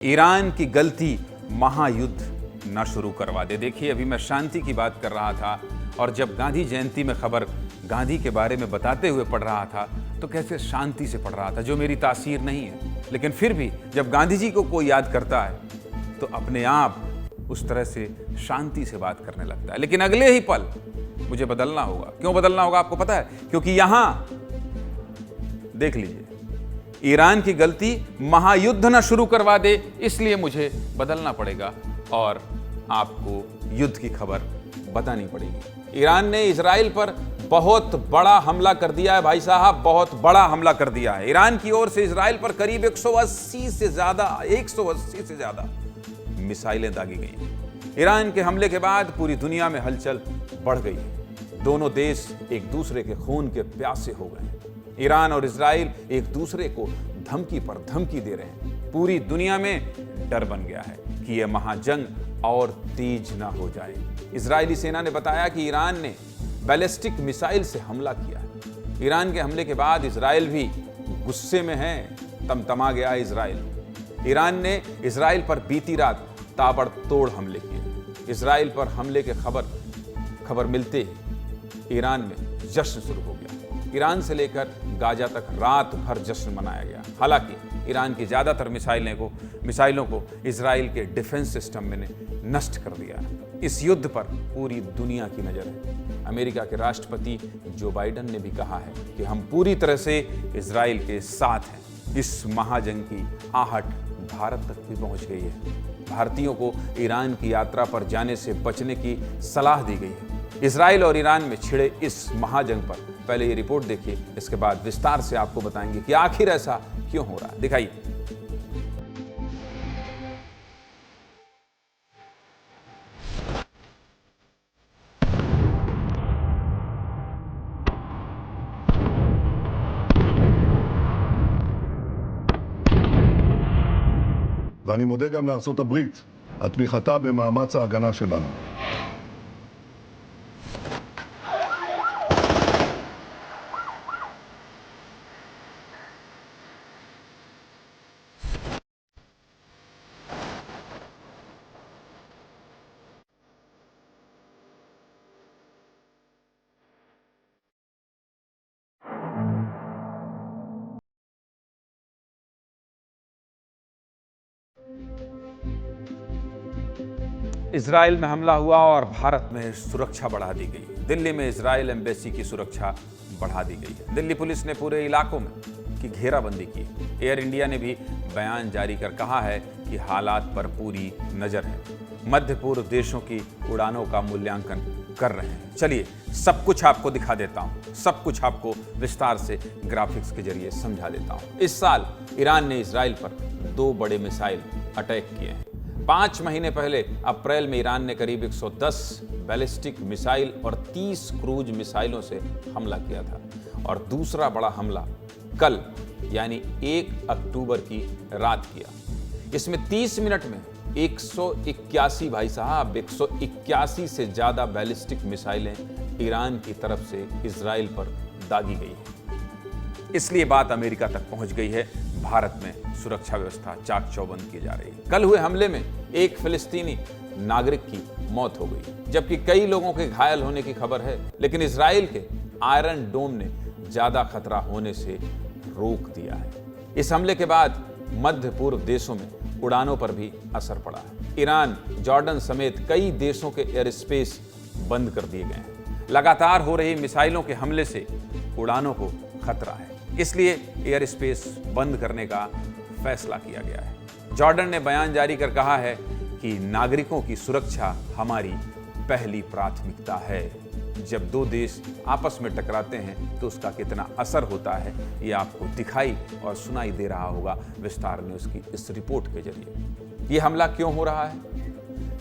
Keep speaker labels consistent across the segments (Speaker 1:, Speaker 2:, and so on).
Speaker 1: Iran की गलती महायुद्ध न शुरू करवा दे। देखिए, अभी मैं शांति की बात कर रहा था और जब गांधी जयंती में खबर गांधी के बारे में बताते हुए पढ़ रहा था तो कैसे शांति से पढ़ रहा था, जो मेरी तासीर नहीं है। लेकिन फिर भी जब गांधी जी को कोई याद करता है तो अपने आप उस तरह से शांति से बात करने लगता है। लेकिन अगले ही पल मुझे बदलना होगा। क्यों बदलना होगा आपको पता है? क्योंकि यहां देख लीजिए, ईरान की गलती महायुद्ध न शुरू करवा दे, इसलिए मुझे बदलना पड़ेगा और आपको युद्ध की खबर बतानी पड़ेगी। ईरान ने इजराइल पर बहुत बड़ा हमला कर दिया है भाई साहब, बहुत बड़ा हमला कर दिया है। ईरान की ओर से इजराइल पर करीब 180 से ज्यादा मिसाइलें दागी गई हैं। ईरान के हमले के बाद पूरी दुनिया में हलचल बढ़ गई है। दोनों देश एक दूसरे के खून के प्यासे हो गए हैं। ईरान और इजराइल एक दूसरे को धमकी पर धमकी दे रहे हैं। पूरी दुनिया में डर बन गया है कि यह महाजंग और तेज ना हो जाए। इजरायली सेना ने बताया कि ईरान ने बैलिस्टिक मिसाइल से हमला किया है। ईरान के हमले के बाद इजराइल भी गुस्से में है, तमतमा गया है इजराइल। ईरान ने इजराइल पर बीती रात ताबड़तोड़ हमले किए। इजराइल पर हमले के खबर मिलते ही ईरान में जश्न शुरू हो गया। ईरान से लेकर गाजा तक रात भर जश्न मनाया गया। हालांकि ईरान की ज्यादातर मिसाइलों को इजराइल के डिफेंस सिस्टम में ने नष्ट कर दिया। इस युद्ध पर पूरी दुनिया की नजर है। अमेरिका के राष्ट्रपति जो बाइडेन ने भी कहा है कि हम पूरी तरह से इजराइल के साथ हैं। इस महाजंग की आहट भारत तक भी पहुंच गई है। भारतीयों को ईरान की यात्रा पर जाने से बचने की सलाह दी गई है। इजराइल और ईरान में छिड़े इस महाजंग पर पहले ये रिपोर्ट देखिए, इसके बाद विस्तार से आपको बताएंगे कि आखिर ऐसा क्यों हो रहा है। दिखाइए।
Speaker 2: ואני מודה גם לארצות הברית על תמיכתה במאמץ ההגנה שלנו.
Speaker 1: इजराइल में हमला हुआ और भारत में सुरक्षा बढ़ा दी गई। दिल्ली में इजराइल एम्बेसी की सुरक्षा बढ़ा दी गई है। दिल्ली पुलिस ने पूरे इलाकों में की घेराबंदी की। एयर इंडिया ने भी बयान जारी कर कहा है कि हालात पर पूरी नजर है। मध्य पूर्व देशों की उड़ानों का मूल्यांकन कर रहे हैं। चलिए सब कुछ आपको दिखा देता हूं, सब कुछ आपको विस्तार से ग्राफिक्स के जरिए समझा देता हूं। इस साल ईरान ने इजराइल पर 2 बड़े मिसाइल अटैक किए हैं। 5 महीने पहले अप्रैल में ईरान ने करीब 110 बैलिस्टिक मिसाइल और 30 क्रूज मिसाइलों से हमला किया था और दूसरा बड़ा हमला कल यानी 1 अक्टूबर की रात किया। इसमें 30 मिनट में 181 भाई साहब 181 से ज्यादा बैलिस्टिक मिसाइलें ईरान की तरफ से इजराइल पर दागी गई है। इसलिए बात अमेरिका तक पहुंच गई है। भारत में सुरक्षा व्यवस्था चाक चौबंद की जा रही है। कल हुए हमले में एक फिलिस्तीनी नागरिक की मौत हो गई, जबकि कई लोगों के घायल होने की खबर है। लेकिन इजराइल के आयरन डोम ने ज्यादा खतरा होने से रोक दिया है। इस हमले के बाद मध्य पूर्व देशों में उड़ानों पर भी असर पड़ा है। ईरान, जॉर्डन समेत कई देशों के एयर स्पेस बंद कर दिए गए हैं। लगातार हो रही मिसाइलों के हमले से उड़ानों को खतरा है, इसलिए एयर स्पेस बंद करने का फैसला किया गया है। जॉर्डन ने बयान जारी कर कहा है कि नागरिकों की सुरक्षा हमारी पहली प्राथमिकता है। जब 2 देश आपस में टकराते हैं तो उसका कितना असर होता है ये आपको दिखाई और सुनाई दे रहा होगा विस्तार न्यूज़ की इस रिपोर्ट के जरिए। ये हमला क्यों हो रहा है,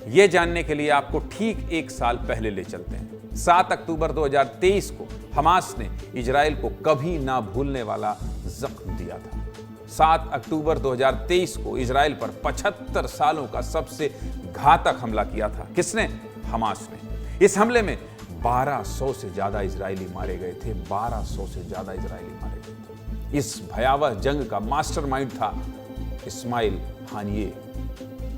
Speaker 1: ये जानने के लिए आपको ठीक 1 साल पहले ले चलते हैं। 7 अक्टूबर 2023 को हमास ने इजराइल को कभी ना भूलने वाला जख्म दिया था। 7 अक्टूबर 2023 को इजराइल पर 75 सालों का सबसे घातक हमला किया था। किसने? हमास ने। इस हमले में 1200 से ज्यादा इजरायली मारे गए थे। 1200 से ज्यादा इजरायली मारे गए थे। इस भयावह जंग का मास्टरमाइंड था इस्माइल हानिये,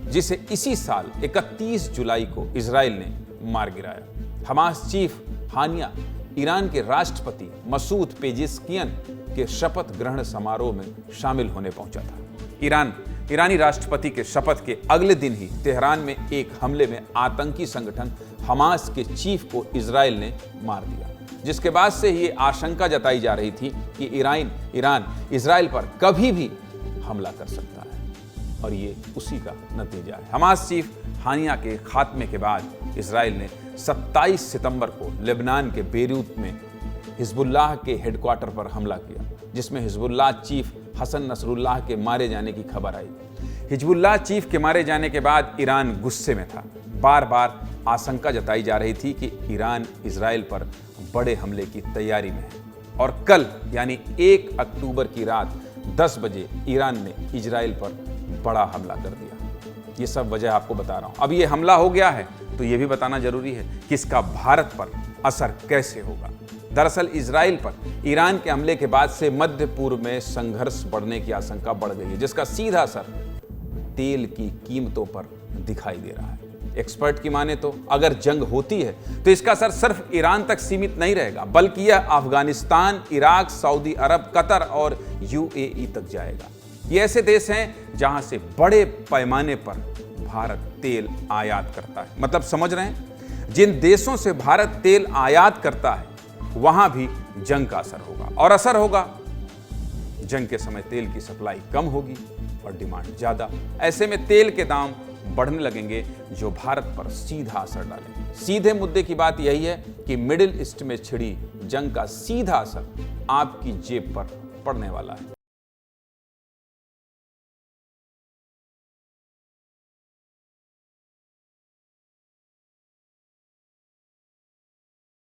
Speaker 1: जिसे इसी साल 31 जुलाई को इजराइल ने मार गिराया। हमास चीफ हानिया ईरान के राष्ट्रपति मसूद पेजेस्कियन के शपथ ग्रहण समारोह में शामिल होने पहुंचा था। ईरानी राष्ट्रपति के शपथ के अगले दिन ही तेहरान में एक हमले में आतंकी संगठन हमास के चीफ को इजराइल ने मार दिया, जिसके बाद से ये आशंका जताई जा रही थी कि ईरान इजराइल पर कभी भी हमला कर सकता है, और ये उसी का नतीजा है। हमास चीफ हानिया के खात्मे के बाद इजराइल ने 27 सितंबर को लेबनान के बेरूत में हिजबुल्लाह के हेडक्वार्टर पर हमला किया, जिसमें हिजबुल्लाह चीफ हसन नसरुल्लाह के मारे जाने की खबर आई। हिजबुल्लाह चीफ के मारे जाने के बाद ईरान गुस्से में था। बार बार आशंका जताई जा रही थी कि ईरान इजराइल पर बड़े हमले की तैयारी में है, और कल यानी 1 अक्टूबर की रात 10 बजे ईरान ने इजराइल पर बड़ा हमला कर दिया। ये सब वजह आपको बता रहा हूं। अब ये हमला हो गया है तो ये भी बताना जरूरी है कि इसका भारत पर असर कैसे होगा। दरअसल इजराइल पर ईरान के हमले के बाद से मध्य पूर्व में संघर्ष बढ़ने की आशंका बढ़ गई है, जिसका सीधा असर तेल की कीमतों पर दिखाई दे रहा है। एक्सपर्ट की माने तो अगर जंग होती है तो इसका असर सिर्फ ईरान तक सीमित नहीं रहेगा, बल्कि यह अफगानिस्तान, इराक, सऊदी अरब, कतर और यूएई तक जाएगा। ये ऐसे देश हैं जहां से बड़े पैमाने पर भारत तेल आयात करता है। मतलब समझ रहे हैं, जिन देशों से भारत तेल आयात करता है वहां भी जंग का असर होगा, और असर होगा जंग के समय तेल की सप्लाई कम होगी और डिमांड ज्यादा। ऐसे में तेल के दाम बढ़ने लगेंगे, जो भारत पर सीधा असर डालेंगे। सीधे मुद्दे की बात यही है कि मिडिल ईस्ट में छिड़ी जंग का सीधा असर आपकी जेब पर पड़ने वाला है।